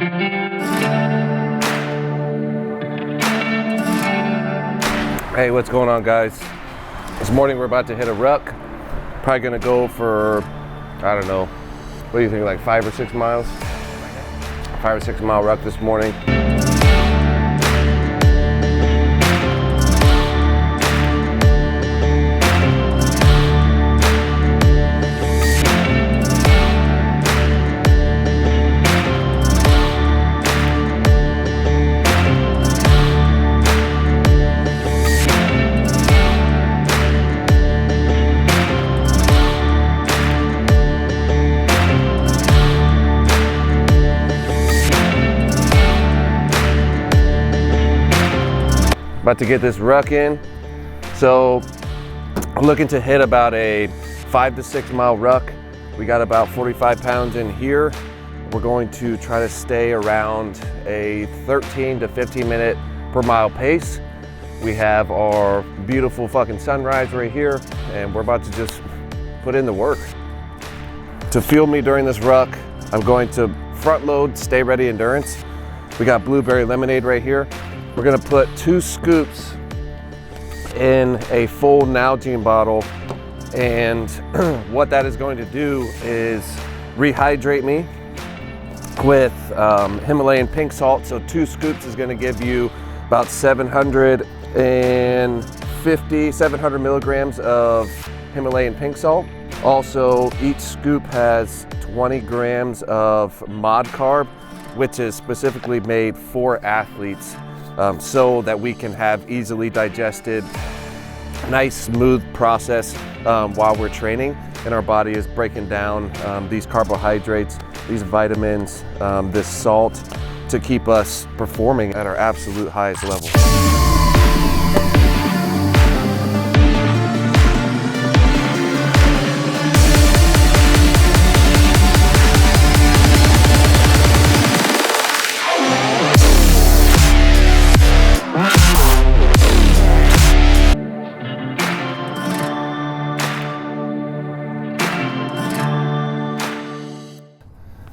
Hey, what's going on, guys? This morning we're about to hit a ruck. Probably gonna go for, I don't know, what do you think, like 5 or 6 miles? 5 or 6 mile ruck this morning. About to get this ruck in. So I'm looking to hit about a 5 to 6 mile ruck. We got about 45 pounds in here. We're going to try to stay around a 13 to 15 minute per mile pace. We have our beautiful fucking sunrise right here, and we're about to just put in the work. To fuel me during this ruck, I'm going to front load Stay Ready Endurance. We got blueberry lemonade right here. We're gonna put 2 scoops in a full Nalgene bottle, and what that is going to do is rehydrate me with Himalayan pink salt. So 2 scoops is gonna give you about 700 milligrams of Himalayan pink salt. Also, each scoop has 20 grams of mod carb, which is specifically made for athletes. So that we can have easily digested, nice smooth process while we're training, and our body is breaking down these carbohydrates, these vitamins, this salt to keep us performing at our absolute highest level.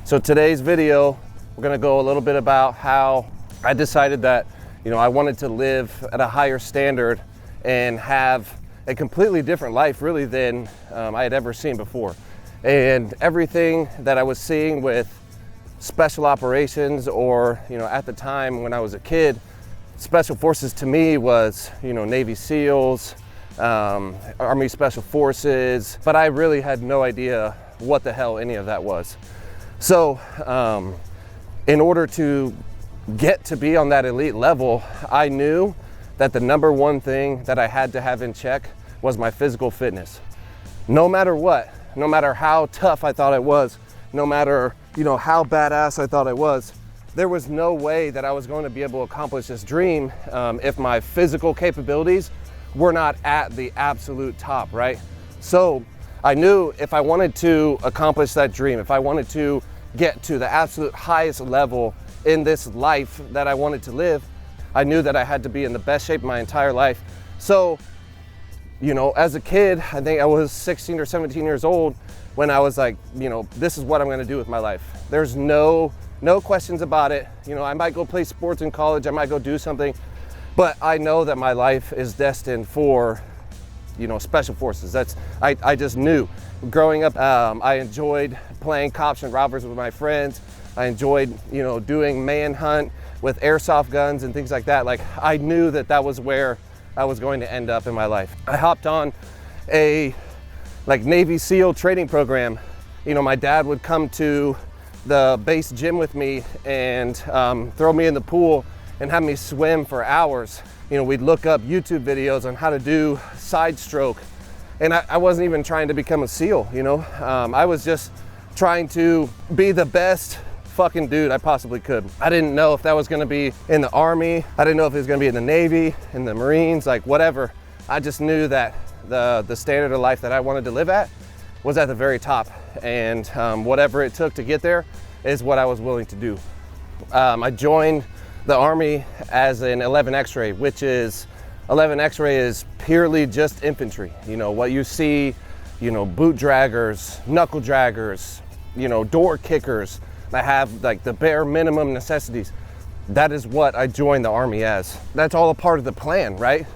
So today's video, we're gonna go a little bit about how I decided that, I wanted to live at a higher standard and have a completely different life really than I had ever seen before. And everything that I was seeing with special operations, or, at the time when I was a kid, special forces to me was, Navy SEALs, Army Special Forces, but I really had no idea what the hell any of that was. So in order to get to be on that elite level, I knew that the number one thing that I had to have in check was my physical fitness. No matter what, no matter how tough I thought I was, no matter how badass I thought I was, there was no way that I was going to be able to accomplish this dream if my physical capabilities were not at the absolute top, right? So I knew if I wanted to accomplish that dream, if I wanted to get to the absolute highest level in this life that I wanted to live, I knew that I had to be in the best shape of my entire life. So, as a kid, I think I was 16 or 17 years old when I was like, this is what I'm gonna do with my life. There's no questions about it. I might go play sports in college, I might go do something, but I know that my life is destined for special forces. I just knew. Growing up, I enjoyed playing cops and robbers with my friends. I enjoyed, doing manhunt with airsoft guns and things like that. Like, I knew that was where I was going to end up in my life. I hopped on a Navy SEAL training program. My dad would come to the base gym with me and throw me in the pool and have me swim for hours. We'd look up YouTube videos on how to do side stroke. And I wasn't even trying to become a SEAL, I was just trying to be the best fucking dude I possibly could. I didn't know if that was gonna be in the Army. I didn't know if it was gonna be in the Navy, in the Marines, whatever. I just knew that the standard of life that I wanted to live at was at the very top. And whatever it took to get there is what I was willing to do. I joined the Army as an 11 X-ray, which is 11 X-ray is purely just infantry. What you see, boot draggers, knuckle draggers, door kickers, I have like the bare minimum necessities. That is what I joined the Army as. That's all a part of the plan, right?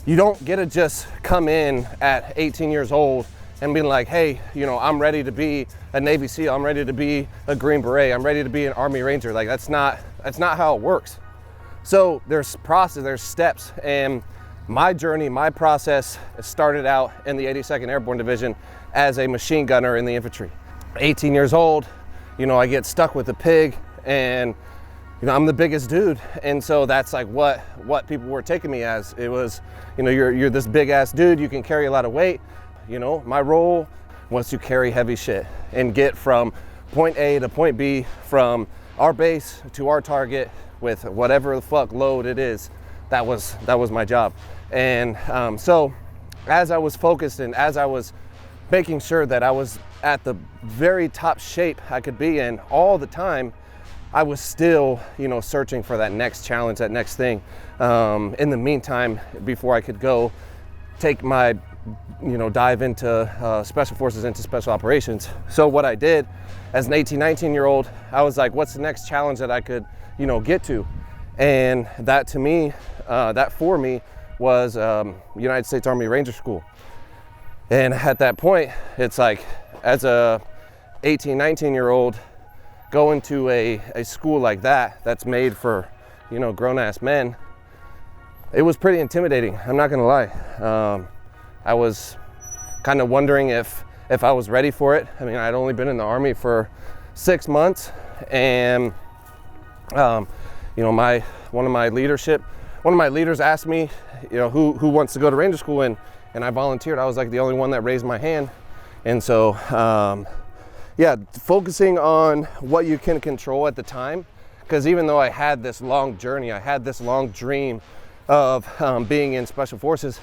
You don't get to just come in at 18 years old and be like, hey, you know, I'm ready to be a Navy SEAL, I'm ready to be a Green Beret, I'm ready to be an Army Ranger. Like that's not how it works. So there's process, there's steps, and my journey, my process started out in the 82nd Airborne Division as a machine gunner in the infantry. 18 years old, you know, I get stuck with a pig, and you know, I'm the biggest dude, and so that's like what people were taking me as. It was, you know, you're this big ass dude, you can carry a lot of weight. You know, my role was to carry heavy shit and get from point A to point B, from our base to our target with whatever the fuck load it is. That was my job. And so as I was focused and as I was making sure that I was at the very top shape I could be in all the time, I was still, you know, searching for that next challenge, that next thing. In the meantime, before I could go take my, you know, dive into special forces, into special operations. So what I did as an 18, 19-year-old, I was like, what's the next challenge that I could, you know, get to? And that to me, that for me was United States Army Ranger School. And at that point, it's like, as a 18, 19-year-old, going to a school like that, that's made for, you know, grown-ass men, it was pretty intimidating, I'm not gonna lie. I was kind of wondering if I was ready for it. I mean, I'd only been in the Army for 6 months, and you know, one of my leaders asked me, you know, who wants to go to Ranger School, and I volunteered. I was like the only one that raised my hand. And so yeah, focusing on what you can control at the time, because even though I had this long journey, I had this long dream of being in special forces,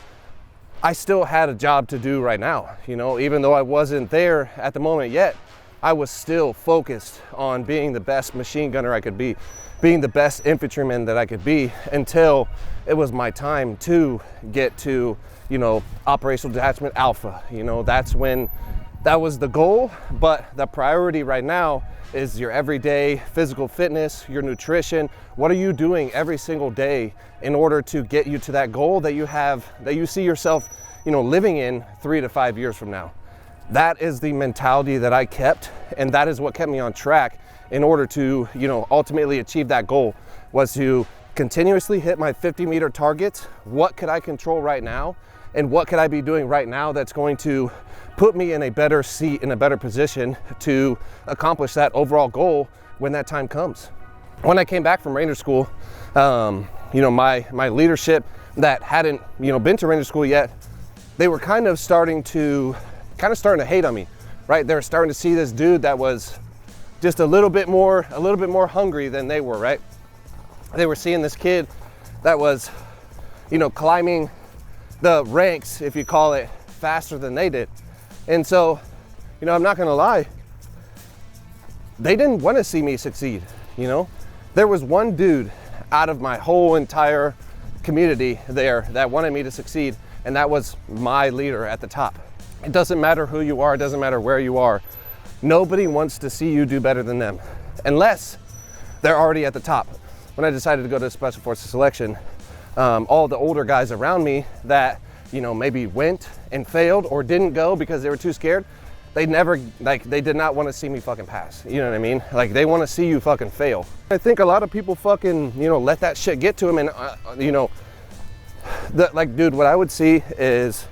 I still had a job to do right now. You know, even though I wasn't there at the moment yet, I was still focused on being the best machine gunner I could be, being the best infantryman that I could be, until it was my time to get to, you know, Operational Detachment Alpha. You know, that was the goal, but the priority right now is your everyday physical fitness, your nutrition. What are you doing every single day in order to get you to that goal that you have, that you see yourself, you know, living in 3 to 5 years from now? That is the mentality that I kept, and that is what kept me on track in order to, you know, ultimately achieve that goal, was to continuously hit my 50-meter targets. What could I control right now? And what could I be doing right now that's going to put me in a better seat, in a better position to accomplish that overall goal when that time comes? When I came back from Ranger School, you know, my leadership that hadn't, you know, been to Ranger School yet, they were kind of starting to hate on me, right? They were starting to see this dude that was just a little bit more hungry than they were, right? They were seeing this kid that was, you know, climbing the ranks, if you call it, faster than they did. And so, you know, I'm not gonna lie, they didn't want to see me succeed. You know, there was one dude out of my whole entire community there that wanted me to succeed, and that was my leader at the top. It doesn't matter who you are, it doesn't matter where you are. Nobody wants to see you do better than them, unless they're already at the top. When I decided to go to Special Forces Selection, all the older guys around me that, you know, maybe went and failed or didn't go because they were too scared, they did not want to see me fucking pass. You know what I mean? Like, they want to see you fucking fail. I think a lot of people fucking, you know, let that shit get to them, and you know, like, dude, what I would see is,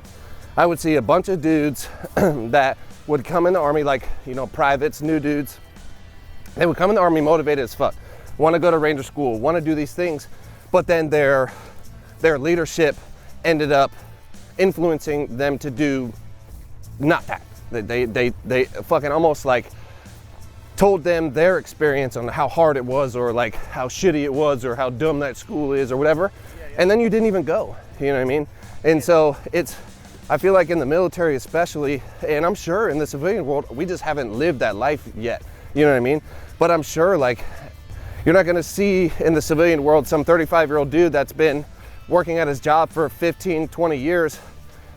I would see a bunch of dudes that would come in the Army, like, you know, privates, new dudes. They would come in the Army motivated as fuck, want to go to Ranger School, want to do these things, but then their leadership ended up influencing them to do not that. They fucking almost like told them their experience on how hard it was, or like how shitty it was, or how dumb that school is, or whatever. And then you didn't even go, you know what I mean? And so I feel like in the military especially, and I'm sure in the civilian world, we just haven't lived that life yet, you know what I mean? But I'm sure, like, you're not gonna see in the civilian world some 35-year-old dude that's been working at his job for 15, 20 years,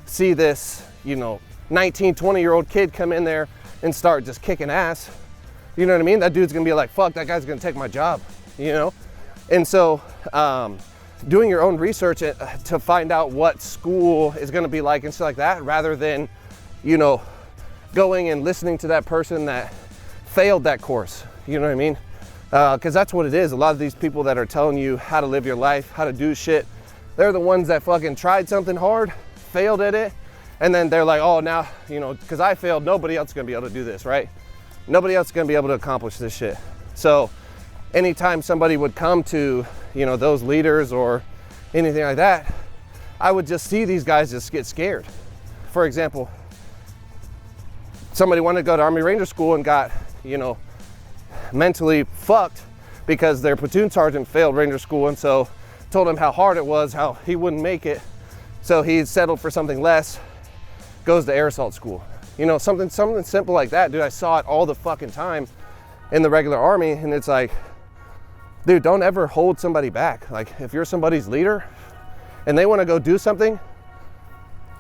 see this, you know, 19, 20-year-old kid come in there and start just kicking ass. You know what I mean? That dude's gonna be like, fuck, that guy's gonna take my job, you know? And so doing your own research to find out what school is gonna be like and stuff like that, rather than, you know, going and listening to that person that failed that course, you know what I mean? Because that's what it is. A lot of these people that are telling you how to live your life, how to do shit, they're the ones that fucking tried something hard, failed at it, and then they're like, oh, now, you know, because I failed, nobody else is gonna be able to do this, right? Nobody else is gonna be able to accomplish this shit. So anytime somebody would come to, you know, those leaders or anything like that, I would just see these guys just get scared. For example, somebody wanted to go to Army Ranger School and got, you know, mentally fucked because their platoon sergeant failed Ranger School, and so told him how hard it was, how he wouldn't make it. So he settled for something less, goes to air assault school. You know, something simple like that, dude. I saw it all the fucking time in the regular Army, and it's like, dude, don't ever hold somebody back. Like, if you're somebody's leader and they want to go do something,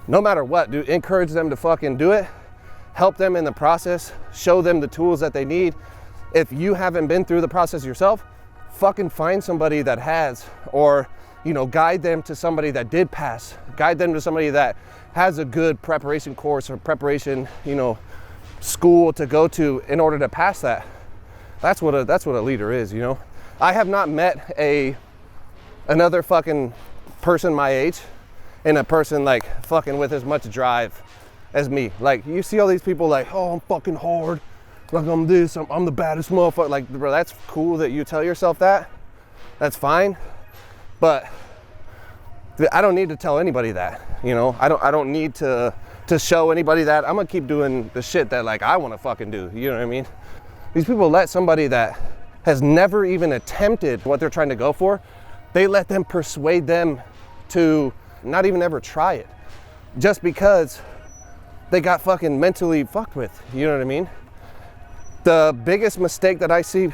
no matter what, dude, encourage them to fucking do it. Help them in the process, show them the tools that they need. If you haven't been through the process yourself, fucking find somebody that has, or, you know, guide them to somebody that did pass, guide them to somebody that has a good preparation course or preparation, you know, school to go to in order to pass that. That's what a leader is, you know. I have not met another fucking person my age and a person like fucking with as much drive as me. Like, you see all these people like, oh, I'm fucking hard, like I'm this, I'm the baddest motherfucker. Like, bro, that's cool that you tell yourself that. That's fine, but I don't need to tell anybody that, you know. I don't need to show anybody that. I'm gonna keep doing the shit that like I want to fucking do. You know what I mean? These people let somebody that has never even attempted what they're trying to go for, they let them persuade them to not even ever try it, just because they got fucking mentally fucked with. You know what I mean? The biggest mistake that I see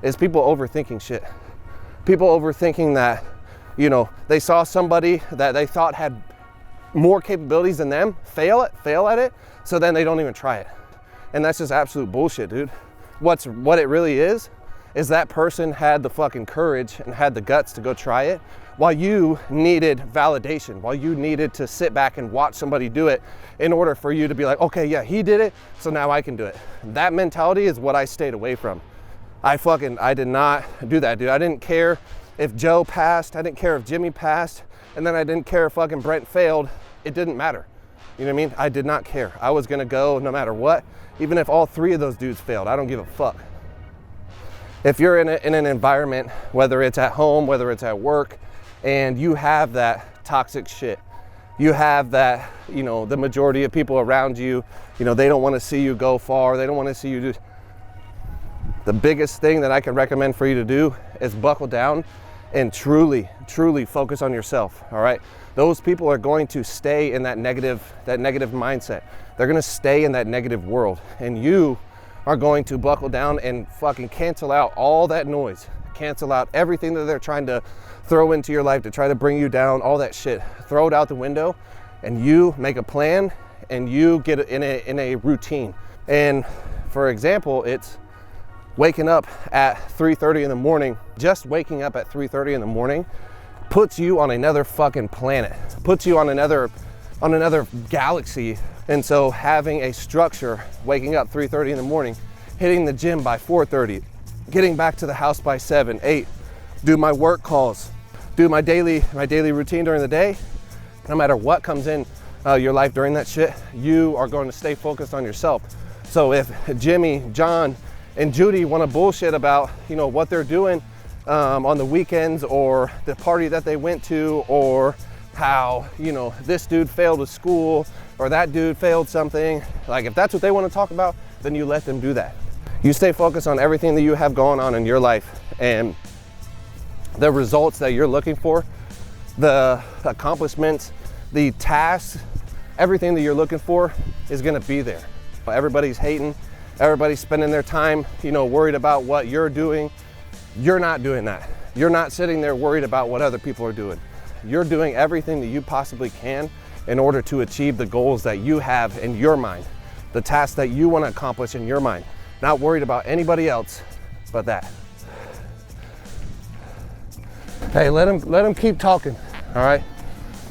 is people overthinking shit. People overthinking that, you know, they saw somebody that they thought had more capabilities than them fail at it, so then they don't even try it. And that's just absolute bullshit, dude. What it really is that person had the fucking courage and had the guts to go try it, while you needed validation, while you needed to sit back and watch somebody do it in order for you to be like, okay, yeah, he did it, so now I can do it. That mentality is what I stayed away from. I did not do that, dude. I didn't care if Joe passed, I didn't care if Jimmy passed, and then I didn't care if fucking Brent failed. It didn't matter. You know what I mean? I did not care. I was gonna go no matter what, even if all three of those dudes failed. I don't give a fuck. If you're in an environment, whether it's at home, whether it's at work, and you have that toxic shit, you have that, you know, the majority of people around you, you know, they don't want to see you go far, they don't want to see you do. The biggest thing that I can recommend for you to do is buckle down and truly focus on yourself. All right, those people are going to stay in that negative mindset. They're going to stay in that negative world, and you are going to buckle down and fucking cancel out all that noise, cancel out everything that they're trying to throw into your life to try to bring you down, all that shit. Throw it out the window, and you make a plan, and you get in a routine. And for example, it's waking up at 3:30 in the morning. Just waking up at 3:30 in the morning puts you on another fucking planet, puts you on another galaxy. And so having a structure, waking up 3:30 in the morning, hitting the gym by 4:30, getting back to the house by 7, 8, do my work calls, do my daily routine during the day. No matter what comes in your life during that shit, you are going to stay focused on yourself. So if Jimmy, John, and Judy want to bullshit about, you know, what they're doing on the weekends, or the party that they went to, or how, you know, this dude failed a school, or that dude failed something, like, if that's what they want to talk about, then you let them do that. You stay focused on everything that you have going on in your life, and the results that you're looking for, the accomplishments, the tasks, everything that you're looking for is going to be there. Everybody's hating, everybody's spending their time, you know, worried about what you're doing. You're not doing that. You're not sitting there worried about what other people are doing. You're doing everything that you possibly can in order to achieve the goals that you have in your mind, the tasks that you want to accomplish in your mind. Not worried about anybody else but that. Hey, let him keep talking, all right?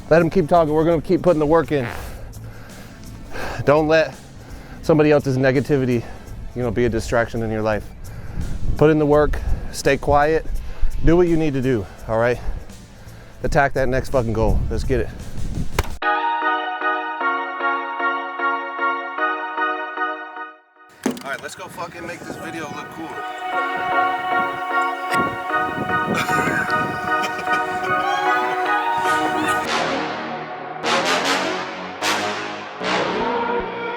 Let him keep talking. We're gonna keep putting the work in. Don't let somebody else's negativity, you know, be a distraction in your life. Put in the work, stay quiet, do what you need to do, all right? Attack that next fucking goal. Let's get it. All right, let's go fucking make this video look cool.